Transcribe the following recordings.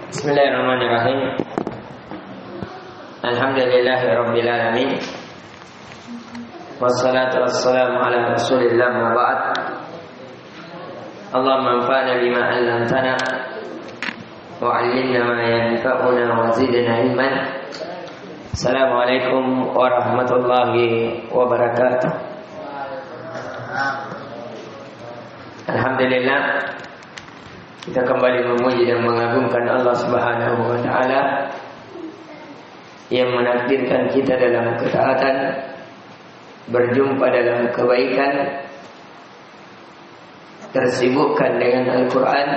Bismillahirrahmanirrahim. Alhamdulillahirabbil alamin. Wassalatu wassalamu ala Rasulillah wa ba'd. Allahumma anfa'na bima 'allamtana wa 'allimna ma yanfa'una wa zidna ilman. Assalamualaikum warahmatullahi wabarakatuh. Alhamdulillah, kita kembali memuji dan mengagungkan Allah Subhanahu wa taala yang menakdirkan kita dalam ketaatan, berjumpa dalam kebaikan, tersibukkan dengan Al-Quran,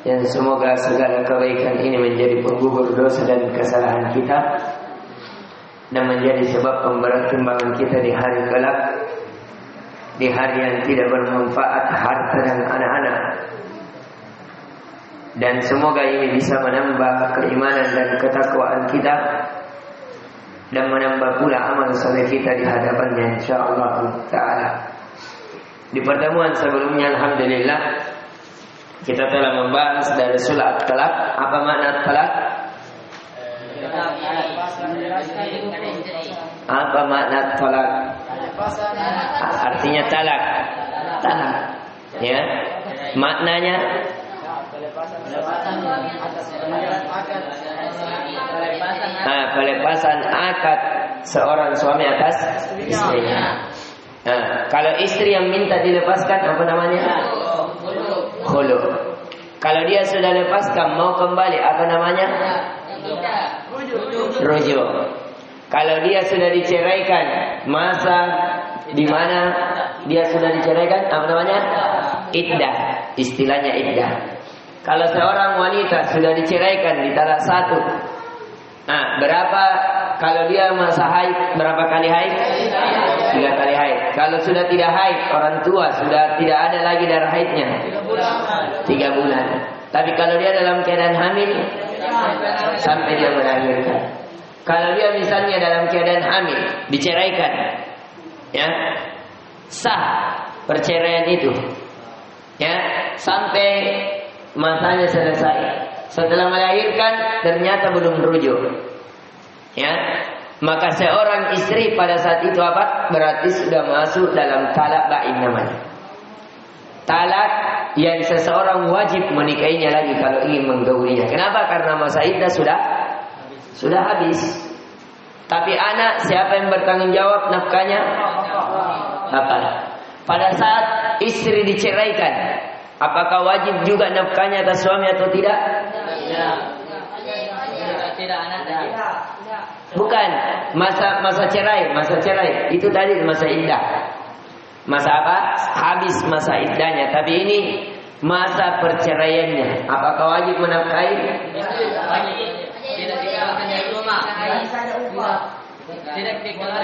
dan semoga segala kebaikan ini menjadi penggugur dosa dan kesalahan kita dan menjadi sebab pemberat timbangan kita di hari kelak, di hari yang tidak bermanfaat harta dan anak-anak. Dan semoga ini bisa menambah keimanan dan ketakwaan kita dan menambah pula amal soleh kita di hadapannya insyaallah ta'ala. Di pertemuan sebelumnya alhamdulillah kita telah membahas dari surah At-Talaq. Apa makna At-Talaq? Apa makna At-Talaq? Artinya talak. Talak. Ya. Maknanya pelepasan akad seorang suami atas istrinya. Kalau istri yang minta dilepaskan apa namanya? Khulu. Kalau dia sudah lepaskan mau kembali apa namanya? Rujuk. Kalau dia sudah diceraikan, masa di mana dia sudah diceraikan apa namanya? Iddah. Istilahnya iddah. Kalau seorang wanita sudah diceraikan di talak satu, berapa kalau dia masa haid, berapa kali haid? 3 kali haid. Kalau sudah tidak haid, orang tua sudah tidak ada lagi darah haidnya, 3 bulan. Tapi kalau dia dalam keadaan hamil, sampai dia melahirkan. Kalau dia misalnya dalam keadaan hamil, diceraikan, ya, sah perceraian itu, ya, sampai masanya selesai. Setelah melahirkan ternyata belum rujuk, ya, maka seorang istri pada saat itu apa? Berarti sudah masuk dalam talak bain namanya. Talak yang seseorang wajib menikahinya lagi kalau ingin menggaulinya. Kenapa? Karena masa iddah sudah habis. Tapi anak siapa yang bertanggung jawab nafkahnya? Bapak. Pada saat istri diceraikan, apakah wajib juga nafkahnya atas suami atau tidak? Tidak. Bukan masa cerai itu tadi masa iddah. Masa apa? Habis masa iddahnya. Tapi ini masa perceraiannya. Apakah wajib menafkahi?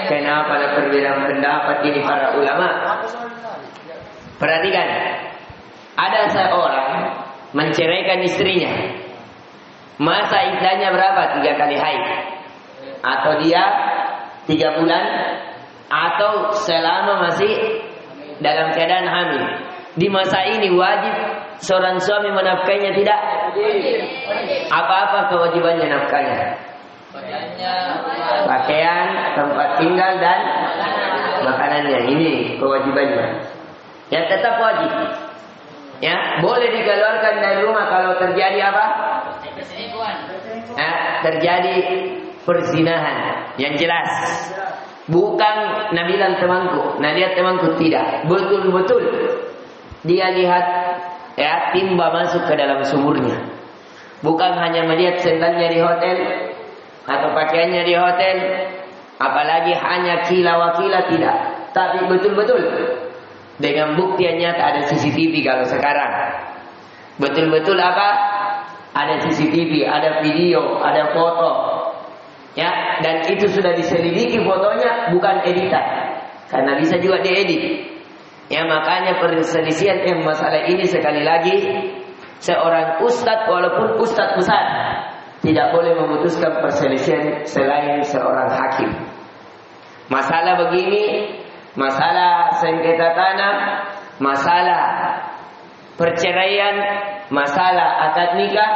Kenapa ada perbedaan pendapat ini para ulama? Perhatikan. Ada seorang menceraikan istrinya. Masa iddahnya berapa? 3 kali haid. Atau dia 3 bulan. Atau selama masih dalam keadaan hamil. Di masa ini wajib seorang suami menafkahinya tidak? Apa-apa kewajibannya nafkahnya? Pakaian, tempat tinggal dan makanannya. Ini kewajibannya. Yang tetap wajib. Ya, boleh dikeluarkan dari rumah kalau terjadi apa? Terjadi perzinahan. Yang jelas. Bukan nak bilang temanku, nak lihat temanku, tidak. Betul-betul dia lihat, ya, timba masuk ke dalam sumurnya. Bukan hanya melihat sendalnya di hotel atau pakaiannya di hotel, apalagi hanya kila-wakila, tidak. Tapi betul-betul dengan bukti yang nyata, ada CCTV kalau sekarang. Betul-betul apa? Ada CCTV, ada video, ada foto. Ya, dan itu sudah diselidiki fotonya, bukan editan. Karena bisa juga diedit. Ya, makanya perselisihan masalah ini sekali lagi, seorang ustadz walaupun ustadz besar tidak boleh memutuskan perselisihan selain seorang hakim. Masalah begini, masalah sengketa tanah, masalah perceraian, masalah akad nikah,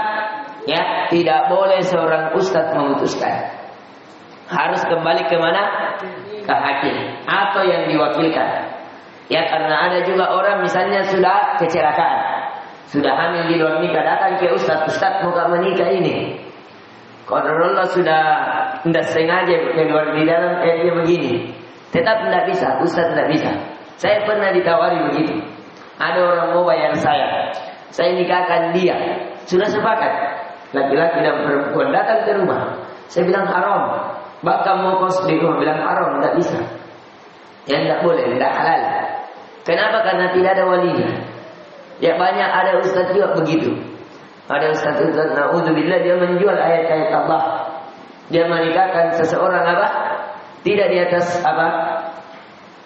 Ya, tidak boleh seorang ustadz memutuskan. Harus kembali ke mana? Ke hakim atau yang diwakilkan. Ya, karena ada juga orang misalnya sudah kecelakaan, sudah hamil di luar nikah, datang ke ustadz, mau menikah ini. Qadarullah sudah tidak sengaja keluar di dalam dia begini. Tetap tidak bisa, ustadz tidak bisa. Saya pernah ditawari begitu. Ada orang mau bayar saya nikahkan dia. Sudah sepakat. Laki-laki dan perempuan datang ke rumah. Saya bilang haram. Bahkan mau kos di rumah bilang haram, tidak bisa. Ya tidak boleh, tidak halal. Kenapa? Karena tidak ada walinya. Ya banyak ada ustaz juga begitu. Ada ustaz naudzubillah dia menjual ayat-ayat Allah. Dia menikahkan seseorang apa? Tidak di atas apa?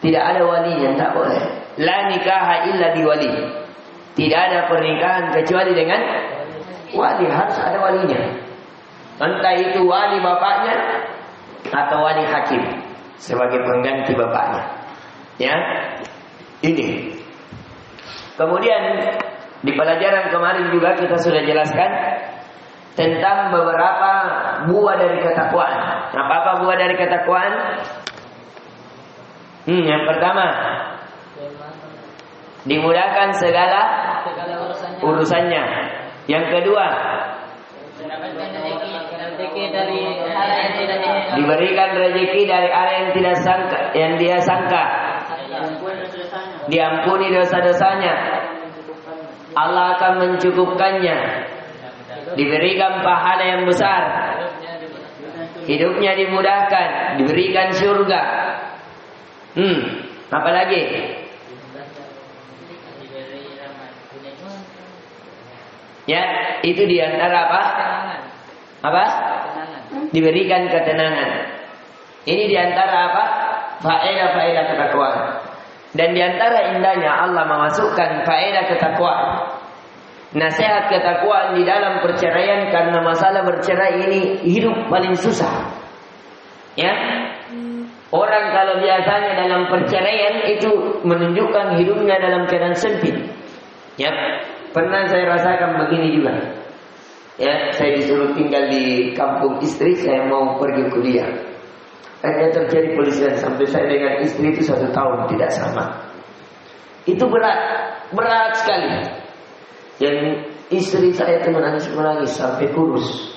Tidak ada walinya, tidak boleh. La nikaha illa biwali. Tidak ada pernikahan kecuali dengan wali, harus ada walinya. Entah itu wali bapaknya atau wali hakim sebagai pengganti bapaknya. Ya. Ini. Kemudian di pelajaran kemarin juga kita sudah jelaskan tentang beberapa buah dari ketakwaan. Apa buah dari ketakwaan? Yang pertama, dimudahkan segala urusannya. Yang kedua, diberikan rezeki dari arah yang dia sangka. Diampuni dosa-dosanya. Allah akan mencukupkannya. Diberikan pahala yang besar. Hidupnya dimudahkan, diberikan surga. Apa lagi? Ya, itu diantara apa? Apa? Diberikan ketenangan. Ini diantara apa? Faedah-faedah ketakwaan. Dan diantara indahnya Allah memasukkan faedah ketakwaan, nasihat ketakwaan di dalam perceraian, karena masalah bercerai ini hidup paling susah. Ya, orang kalau biasanya dalam perceraian itu menunjukkan hidupnya dalam keadaan sempit. Ya, pernah saya rasakan begini juga. Ya, saya disuruh tinggal di kampung istri, saya mau pergi kuliah. Hanya terjadi pelisiran sampai saya dengan istri itu 1 tahun tidak sama. Itu berat sekali. Dan istri saya itu menangis sampai kurus.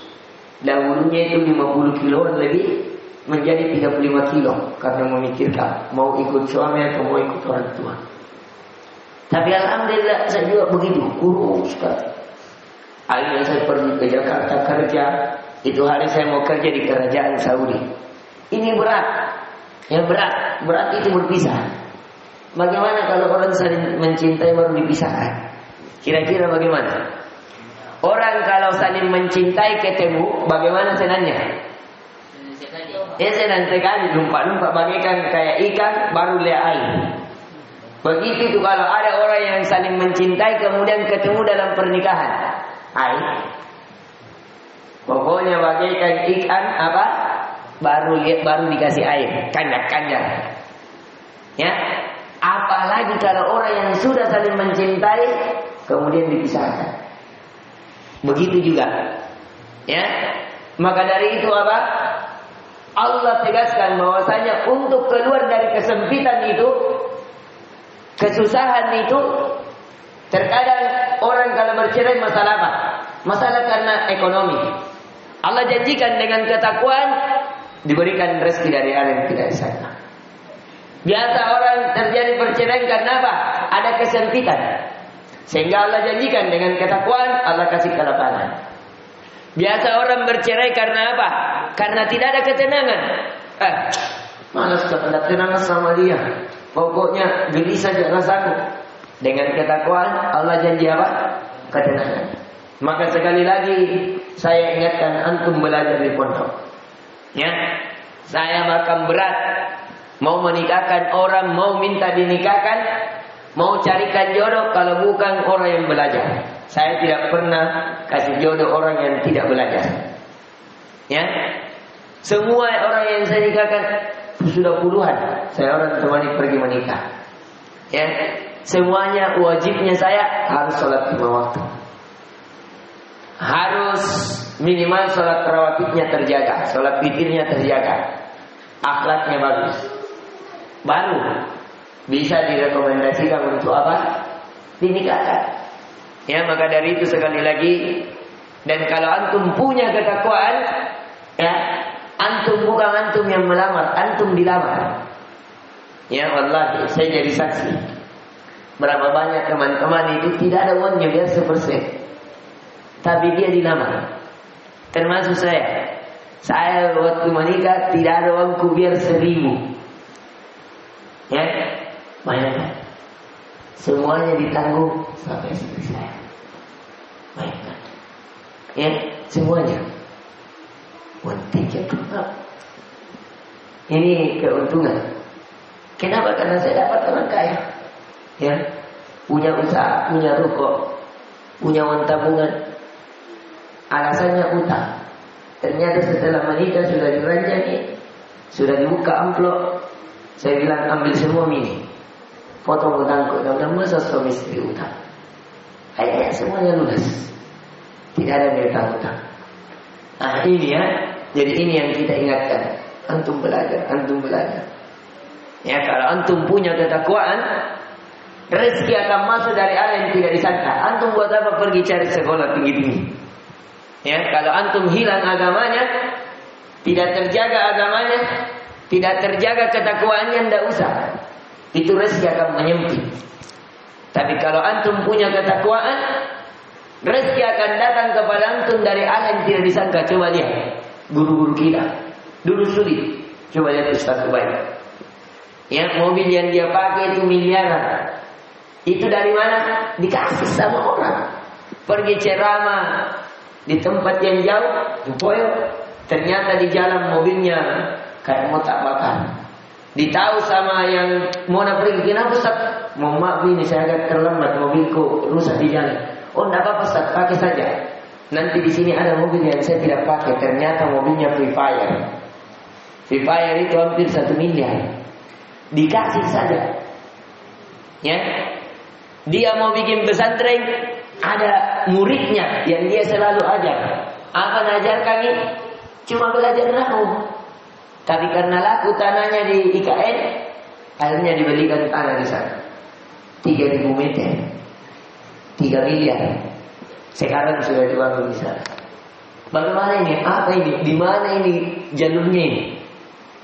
Dahulunya itu 50 kiloan lebih menjadi 35 kilo karena memikirkan mau ikut suami atau mau ikut orang tua. Tapi alhamdulillah saya juga begitu, kurus sekali. Akhirnya saya pergi ke Jakarta kerja. Itu hari saya mau kerja di kerajaan Saudi. Ini berat. Yang berat itu berpisah. Bagaimana kalau orang saling mencintai baru dipisahkan? Kira-kira bagaimana? Orang kalau saling mencintai ketemu, bagaimana senangnya? Ya senang sekali, lumpat-lumpat bagaikan kayak ikan baru lihat air. Begitu itu kalau ada orang yang saling mencintai kemudian ketemu dalam pernikahan. Pokoknya bagaikan ikan apa? Baru dikasih air, kandak-kandak. Ya, apalagi kalau orang yang sudah saling mencintai kemudian dipisahkan. Begitu juga. Ya. Maka dari itu apa? Allah tegaskan bahwasanya untuk keluar dari kesempitan itu, kesusahan itu, terkadang orang kalau bercerai masalah apa? Masalah karena ekonomi. Allah janjikan dengan ketakwaan diberikan rezeki dari Allah yang tidak disangka. Biasa orang terjadi perceraian karena apa? Ada kesempitan. Sehingga Allah janjikan dengan ketakwaan Allah kasih kelapangan. Biasa orang bercerai karena apa? Karena tidak ada ketenangan. Malas ketenangan sama dia. Pokoknya gelisah rasaku. Dengan ketakwaan Allah janji apa? Ketenangan. Maka sekali lagi saya ingatkan antum belajar di pondok. Ya, saya makan berat. Mau menikahkan orang, mau minta dinikahkan, mau carikan jodoh kalau bukan orang yang belajar. Saya tidak pernah kasih jodoh orang yang tidak belajar. Ya, semua orang yang saya nikahkan sudah puluhan. Saya orang temani pergi menikah. Ya, semuanya wajibnya saya harus sholat 5 waktu. Harus Minimal sholat rawatibnya terjaga, sholat witirnya terjaga, akhlaknya bagus, baru bisa direkomendasikan untuk apa? Dinikahkan. Ya, maka dari itu sekali lagi, dan kalau antum punya ketakwaan, ya, antum bukan antum yang melamar, antum dilamar. Ya, wallahi saya jadi saksi. Berapa banyak teman-teman itu tidak ada uangnya biar 1%, tapi dia dilamar. Termasuk saya. Saya waktu menikah tidak ada uangku biar 1.000. Ya, bayangkan. Semuanya ditanggung sampai istri saya. Bayangkan. Ya, semuanya. Ini keuntungan. Kenapa? Karena saya dapat orang kaya. Ya, punya usaha, punya ruko, punya uang tabungan. Alasannya utang. Ternyata setelah menikah sudah dirancangi, sudah dibuka amplop. Saya bilang ambil semua mini, potong utangku. Dan masa suami istri utang. Akhirnya semuanya lunas. Tidak ada yang utang. Nah ini ya. Jadi ini yang kita ingatkan. Antum belajar, antum belajar. Ya, kalau antum punya ketakwaan, rezeki akan masuk dari arah yang tidak disangka. Antum buat apa pergi cari sekolah tinggi-tinggi? Ya, kalau antum hilang agamanya, tidak terjaga agamanya, tidak terjaga ketakwaannya, tidak usah. Itu rezeki akan menyempit. Tapi kalau antum punya ketakwaan, rezeki akan datang kepada antum dari arah yang tidak disangka. Coba lihat guru-guru kita dulu sulit. Coba lihat Ustaz Ubaid. Ya, mobil yang dia pakai itu miliaran. Itu dari mana? Dikasih sama orang. Pergi ceramah di tempat yang jauh, ternyata di jalan mobilnya kayak mau tak bakar. Ditahu sama yang mau pergi, kenapa Ustaz? Mohon maaf ini saya agak terlambat, mobilku rusak di jalan. Oh, tidak apa-apa Ustaz, pakai saja. Nanti di sini ada mobil yang saya tidak pakai, ternyata mobilnya Free Fire. Free Fire itu hampir 1 miliar. Dikasih saja. Ya. Dia mau bikin pesantren, ada muridnya yang dia selalu ajar. Apa ngajarkan ini? Cuma belajar nahwu. Tapi karena laku tanahnya di IKN, akhirnya dibelikan tanah di sana. 3.000 meter. 3 miliar. Sekarang sudah dibangun di sana. Bagaimana ini? Apa ini? Di mana ini jalurnya ini?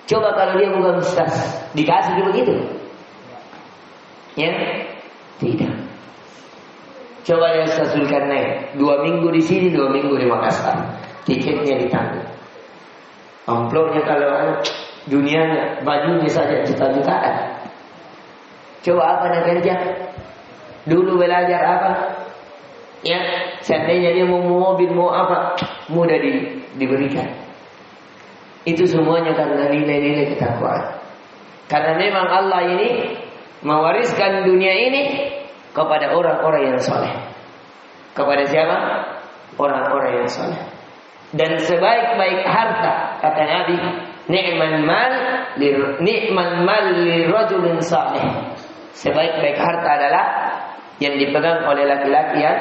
Coba kalau dia bukan ustaz, dikasih begitu? Ya? Tidak. Coba ya Ustaz Zulkarnain, 2 minggu di sini, 2 minggu di Makassar. Tiketnya ditanggung. Amplopnya kalau dunianya, bajunya saja juta-jutaan. Coba apa nak kerja? Dulu belajar apa? Ya, seandainya dia mau mobil, mau apa, mudah diberikan. Itu semuanya karena nilai-nilai ketakwaan. Karena memang Allah ini mewariskan dunia ini kepada orang-orang yang soleh. Kepada siapa? Orang-orang yang soleh. Dan sebaik-baik harta, kata Nabi, ni'mal mal li rajulin saleh. Sebaik-baik harta adalah yang dipegang oleh laki-laki yang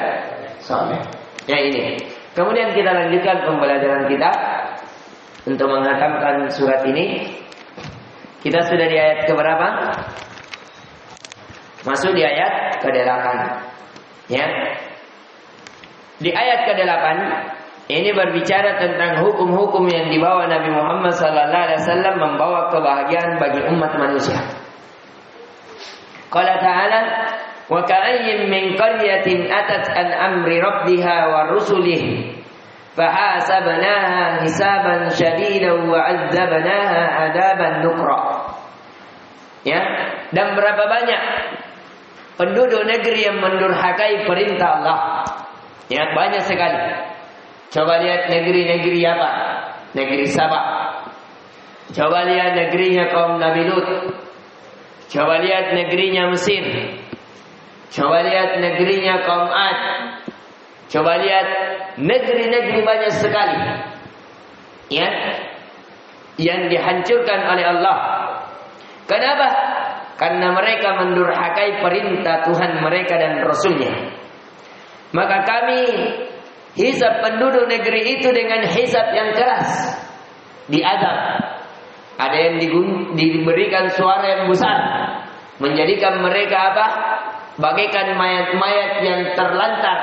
soleh. Ya ini. Kemudian kita lanjutkan pembelajaran kita untuk menghatamkan surat ini. Kita sudah di ayat keberapa? Masuk di ayat ke-8. Ya. Di ayat ke-8 ini berbicara tentang hukum-hukum yang dibawa Nabi Muhammad SAW membawa kebahagiaan bagi umat manusia. Qala ta'ala, wa ka'ayyin min qaryatin atat an amri rabbiha wa rusulihi fahasabnaha hisaban shadidan wa 'adzabnaha 'adaban nukra. Ya, dan berapa banyak penduduk negeri yang mendurhakai perintah Allah. Ya, banyak sekali. Coba lihat negeri-negeri apa? Negeri Sabah. Coba lihat negerinya kaum Nabi Lut. Coba lihat negerinya Mesir. Coba lihat negerinya kaum Ad. Coba lihat negeri-negeri banyak sekali. Ya, yang dihancurkan oleh Allah. Kenapa? Karena mereka mendurhakai perintah Tuhan mereka dan Rasulnya. Maka kami hisab penduduk negeri itu dengan hisab yang keras, diadab. Ada yang diberikan suara yang besar, menjadikan mereka apa? Bagaikan mayat-mayat yang terlantar.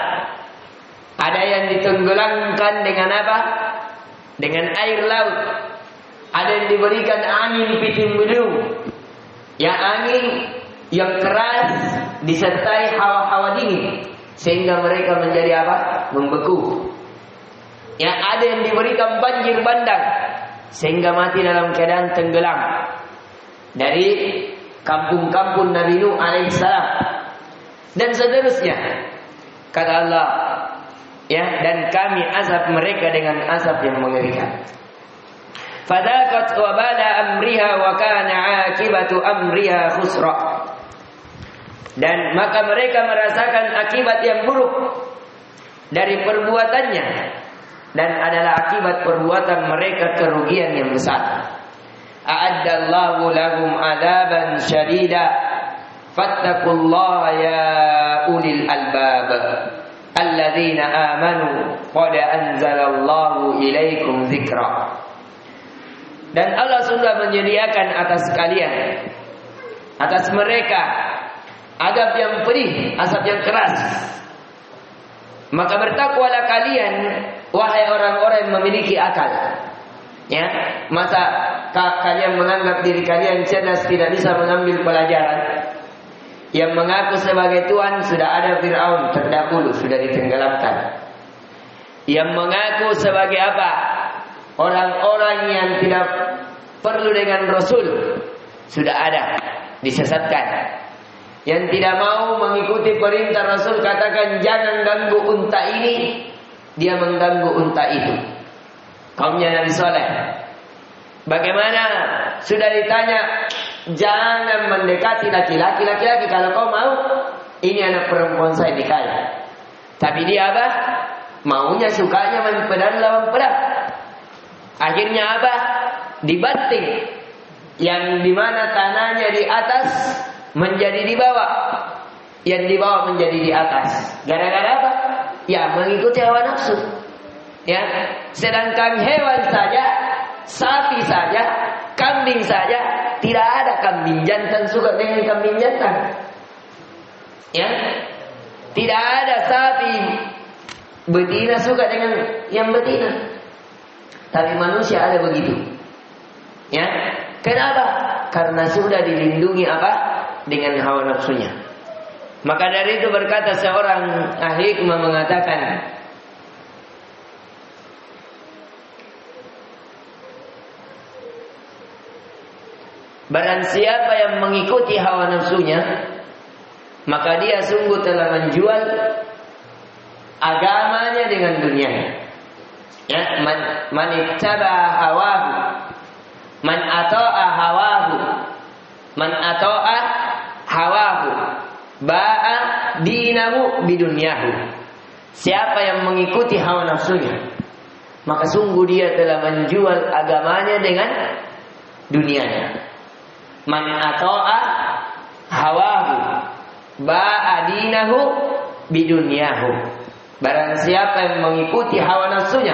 Ada yang ditenggelamkan dengan apa? Dengan air laut. Ada yang diberikan angin puting beliung, yang angin yang keras disertai hawa-hawa dingin, sehingga mereka menjadi apa? Membeku. Yang ada yang diberikan banjir bandang, sehingga mati dalam keadaan tenggelam. Dari kampung-kampung Nabi Nuh alaihissalam dan seterusnya. Kata Allah, ya, dan kami azab mereka dengan azab yang mengerikan. Fadaqat wa bala amriha wa kana akibatu amriha khusra. Dan maka mereka merasakan akibat yang buruk dari perbuatannya, dan adalah akibat perbuatan mereka kerugian yang besar. A'addallahu lahum adaban syadida fattaqullaha ya ulil albab alladzina amanu qad anzalallahu ilaikum dzikra. Dan Allah sudah menyediakan atas kalian, atas mereka, azab yang pedih, azab yang keras. Maka bertakwalah kalian, wahai orang-orang yang memiliki akal. Ya, masa kalian menganggap diri kalian cerdas, tidak bisa mengambil pelajaran? Yang mengaku sebagai Tuhan sudah ada Fir'aun terdahulu, sudah ditenggelamkan. Yang mengaku sebagai apa? Orang-orang yang tidak perlu dengan Rasul sudah ada, disesatkan. Yang tidak mau mengikuti perintah Rasul, katakan jangan ganggu unta ini, dia mengganggu unta itu. Kaumnya Nabi Saleh, bagaimana? Sudah ditanya, jangan mendekati laki-laki. Laki-laki, kalau kau mau, ini anak perempuan saya nikahi. Tapi dia apa? Maunya, sukanya main pedang lawan pedang. Akhirnya apa? Dibanting, yang dimana tanahnya di atas menjadi di bawah, yang di bawah menjadi di atas. Gara-gara apa? Ya, mengikuti hawa nafsu. Ya, sedangkan hewan saja, sapi saja, kambing saja, tidak ada kambing jantan suka dengan kambing jantan. Ya, tidak ada sapi betina suka dengan yang betina. Tapi manusia ada begitu. Ya, kenapa? Karena sudah dilindungi apa? Dengan hawa nafsunya. Maka dari itu berkata seorang ahli hikmah mengatakan, barang siapa yang mengikuti hawa nafsunya, maka dia sungguh telah menjual agamanya dengan dunianya. Ya, man ittaba hawahu, man ata'a hawahu, man ata'a hawahu, ba'a dinahu bidunyahu. Siapa yang mengikuti hawa nafsunya, maka sungguh dia telah menjual agamanya dengan dunianya. Man ata'a hawahu, ba'a dinahu bidunyahu. Barang siapa yang mengikuti hawa nafsunya,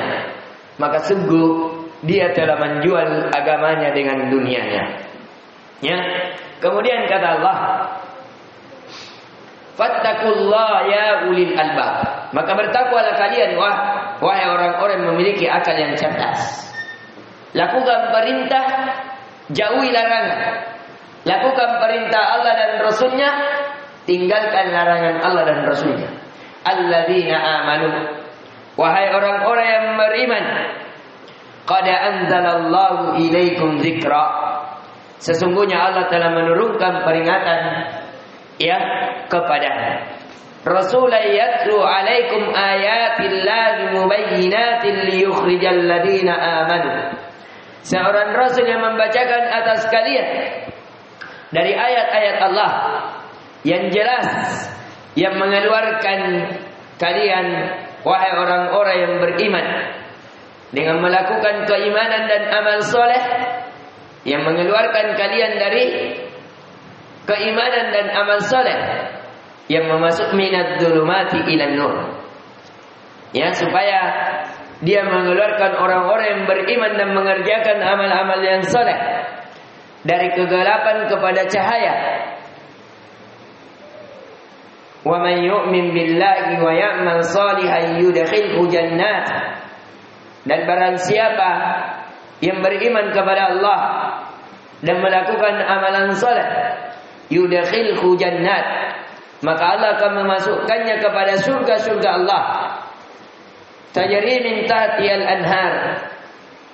maka sungguh dia telah menjual agamanya dengan dunianya. Ya. Kemudian kata Allah, fattaqullaha ya ulil albab. Maka bertakwalah kalian, wahai orang-orang yang memiliki akal yang cerdas. Lakukan perintah, jauhi larangan. Lakukan perintah Allah dan Rasulnya, tinggalkan larangan Allah dan Rasulnya. Alladzina amanu, wahai orang-orang yang beriman, qad anzalallahu ilaikum dzikra. Sesungguhnya Allah telah menurunkan peringatan ya kepada Rasul yatlu alaikum ayatillahi mubayyinatin liyukhrijal ladzina amanu. Seorang Rasul yang membacakan atas kalian dari ayat-ayat Allah yang jelas, yang mengeluarkan kalian, wahai orang-orang yang beriman, dengan melakukan keimanan dan amal soleh, yang mengeluarkan kalian dari keimanan dan amal soleh, yang memasuk minad dzulumati ilan nur. Ya, supaya dia mengeluarkan orang-orang yang beriman dan mengerjakan amal-amal yang soleh dari kegelapan kepada cahaya. Wa man yu'min billahi wa ya'mal shalihan yudkhilhu jannat. Dan barang siapa yang beriman kepada Allah dan melakukan amalan soleh, yudkhilhu jannat, maka Allah akan memasukkannya kepada surga-surga Allah. Tajri min tahtihal anhar,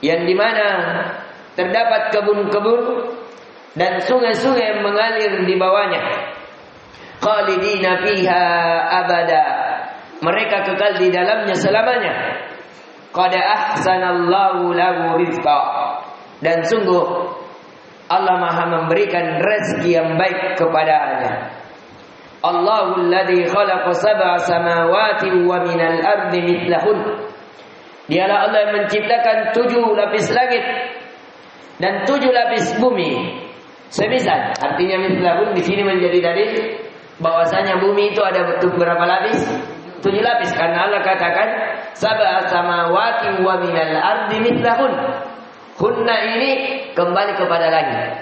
yang dimana terdapat kebun-kebun dan sungai-sungai yang mengalir di bawahnya. Khalidina fiha abada, mereka kekal di dalamnya selamanya. Qad ahsanallahu lahu rizqa, dan sungguh Allah Maha memberikan rezeki yang baik kepadanya. Allahul ladzi khalaqa sab'a samawati wa minal ardi mithlahun. Dialah Allah yang menciptakan 7 lapis langit dan 7 lapis bumi semisal. Artinya mithlahun di sini menjadi dalil bahwasanya bumi itu ada bentuk berapa lapis? 7 lapis, karena Allah katakan sab'a samawati wa minal ardi mithlahun. Hunna ini kembali kepada langit.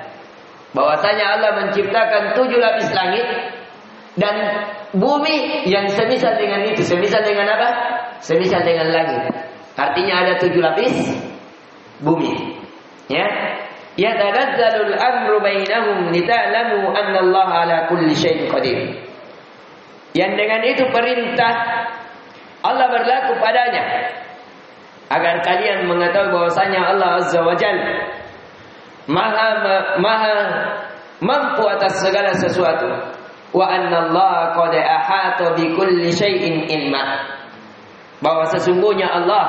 Bahwasanya Allah menciptakan 7 lapis langit dan bumi yang semisal dengan itu. Semisal dengan apa? Semisal dengan langit. Artinya ada 7 lapis bumi. Ya. Yatanazzalul amru bainahum lita'lamu anna Allah ala kulli syai'in qadir. Yang dengan itu perintah Allah berlaku padanya agar kalian mengetahui bahwasanya Allah Azza wa Jalla maha mampu atas segala sesuatu. Wa anna Allah qad ahata bi kulli syai'in ilma. Bahwa sesungguhnya Allah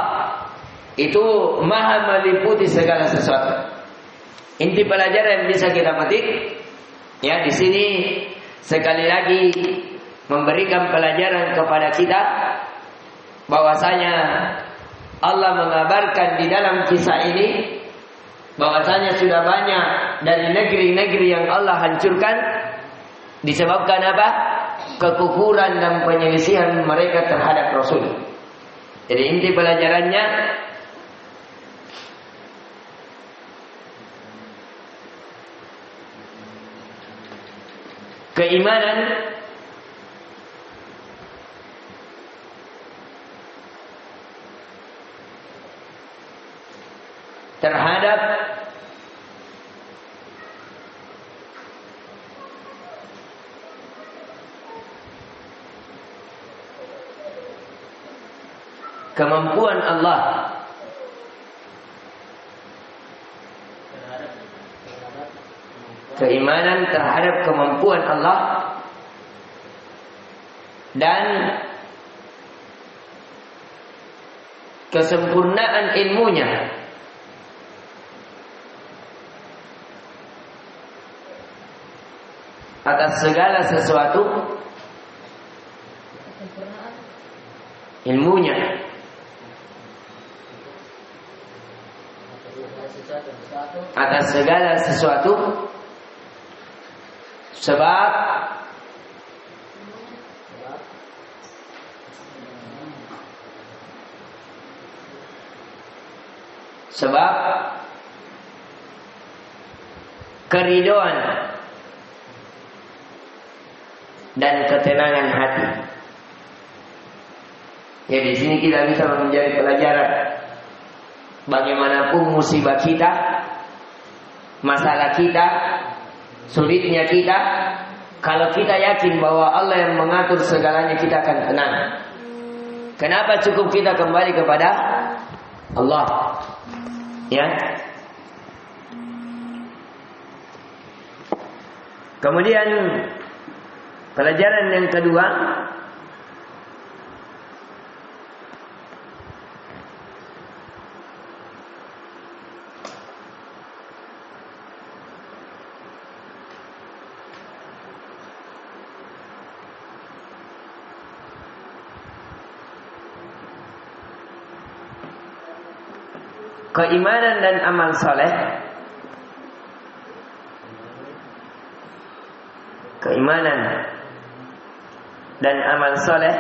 itu maha meliputi segala sesuatu. Inti pelajaran yang bisa kita petik ya di sini sekali lagi memberikan pelajaran kepada kita bahwasanya Allah mengabarkan di dalam kisah ini bahwasanya sudah banyak dari negeri-negeri yang Allah hancurkan disebabkan apa? Kekufuran dan penyelisihan mereka terhadap Rasul. Jadi inti pelajarannya keimanan terhadap kemampuan Allah, keimanan terhadap kemampuan Allah dan kesempurnaan ilmunya atas segala sesuatu, ilmunya atas segala sesuatu, sebab keridhaan dan ketenangan hati. Ya, di sini kita bisa menjadi pelajaran bagaimanapun musibah kita, masalah kita, sulitnya kita, kalau kita yakin bahwa Allah yang mengatur segalanya, kita akan tenang. Kenapa? Cukup kita kembali kepada Allah. Ya. Kemudian pelajaran yang kedua, keimanan dan amal soleh. Keimanan dan amal soleh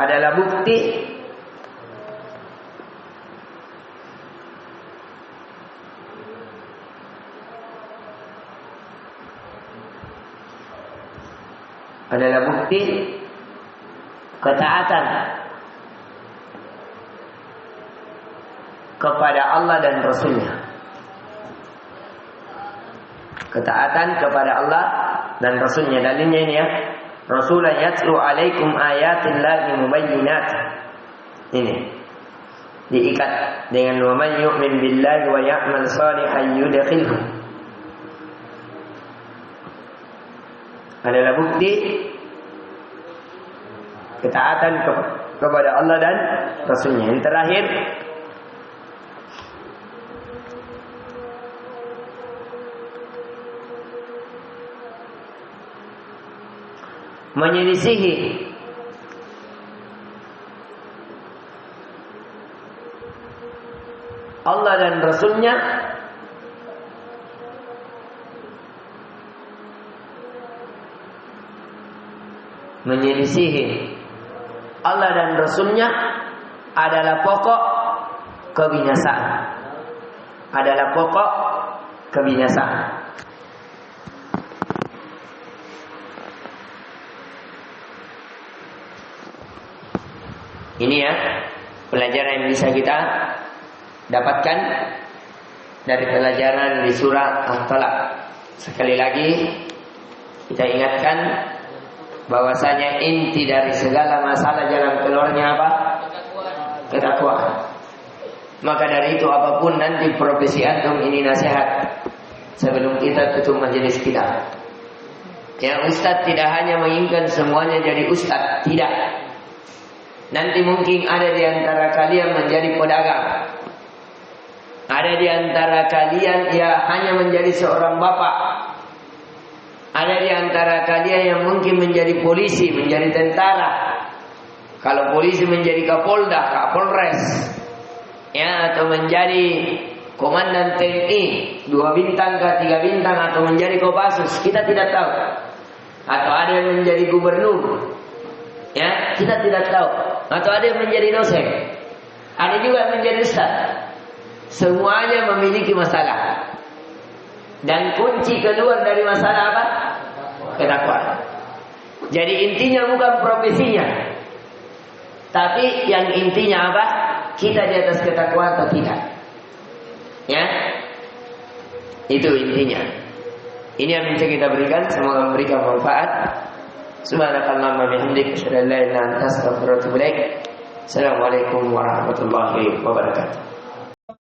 adalah bukti ketaatan kepada Allah dan Rasulnya. Ketaatan kepada Allah dan Rasulnya. Dalilnya ini ya. Rasulullah yatlu alaikum ayatillahi mubayyinat. Ini diikat dengan wa man yu'min billahi wa ya'mal salihan yudkhilhu. Adalah bukti ketaatan kepada Allah dan Rasulnya. Yang terakhir, menyelisihi Allah dan Rasulnya adalah pokok kebinasaan. Ini ya pelajaran yang bisa kita dapatkan dari pelajaran di surah At-Talaq. Sekali lagi kita ingatkan bahwasanya inti dari segala masalah jalan keluarnya apa? Ketakwaan. Maka dari itu apapun nanti profesi antum ini nasihat sebelum kita tutup majelis kita. Yang ustaz tidak hanya menginginkan semuanya jadi ustaz, tidak. Nanti mungkin ada di antara kalian menjadi pedagang. Ada di antara kalian ya hanya menjadi seorang bapak. Ada di antara kalian yang mungkin menjadi polisi, menjadi tentara. Kalau polisi menjadi kapolda, kapolres. Ya, atau menjadi komandan TNI 2 bintang ke 3 bintang, atau menjadi Kopassus, kita tidak tahu. Atau ada yang menjadi gubernur. Ya, kita tidak tahu. Atau ada yang menjadi dosen. Ada juga yang menjadi ustaz. Semuanya memiliki masalah. Dan kunci keluar dari masalah apa? Ketakwaan. Jadi intinya bukan profesinya. Tapi yang intinya apa? Kita di atas ketakwaan atau tidak. Ya. Itu intinya. Ini yang bisa kita berikan. Semoga memberikan manfaat. Subhanakallahumma bihamdika asyhadu an la ilaha illa anta astaghfiruka wa atubu ilaik. Assalamualaikum warahmatullahi wabarakatuh.